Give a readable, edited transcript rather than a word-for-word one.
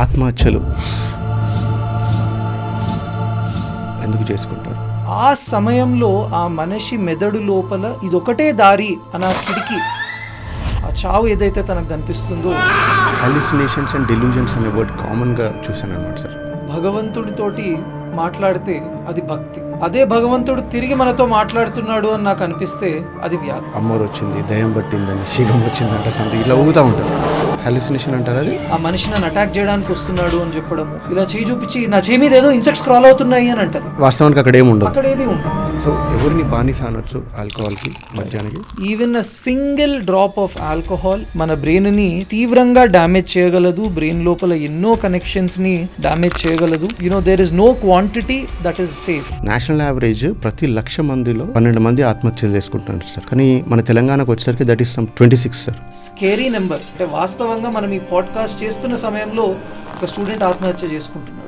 ఆత్మహత్యలు ఎందుకు చేసుకుంటారు? ఆ సమయంలో ఆ మనిషి మెదడు లోపల ఇదొకటే దారి అన్న కిటికీ, ఆ చావు ఏదైతే తనకు కనిపిస్తుందో. హాలిసినేషన్స్ అండ్ డెల్యూజన్స్ అనే వర్డ్ కామన్గా చూసాను అనమాట సార్. భగవంతుడితోటి మాట్లాడితే అది భక్తి, అదే భగవంతుడు తిరిగి మనతో మాట్లాడుతున్నాడు అని నాకు అనిపిస్తే అది వ్యాధి. అమ్మోరు వచ్చింది, దయ్యం పట్టిందని, శీలం వచ్చిందంట, సంథింగ్ ఇట్లా ఊగుతూ ఉంటారు. హాలిసినేషన్ అంటారు అది. ఆ మనిషి నన్ను అటాక్ చేయడానికి వస్తున్నాడు అని చెప్పడము, ఇలా చేయి చూపించి నా చేయి మీద ఏదో ఇన్సెక్ట్స్ క్రాల్ అవుతున్నాయి అని అంటారు. వాస్తవానికి అక్కడ ఏమి ఉండదు, అక్కడ ఏది ఉండదు. సో ఎవరిని బానిస అనొచ్చు ఆల్కహాల్కి, మద్యానికి. Even a single drop of alcohol మన బ్రెయిన్ ని తీవ్రంగా డ్యామేజ్ చేయగలదు. బ్రెయిన్ లోపల ఎన్నో కనెక్షన్స్ ని డ్యామేజ్ చేయగలదు. There is no quantity that is safe. National average ప్రతి 1,00,000 మందిలో 12 మంది ఆత్మహత్యలు చేసుకుంటున్నారు సార్. కానీ మన తెలంగాణకు వచ్చేసరికి that is 26 sir. Scary number. అంటే వాస్తవంగా మనం ఈ పాడ్కాస్ట్ చేస్తున్న సమయంలో ఒక స్టూడెంట్ ఆత్మహత్య చేసుకుంటున్నాడు.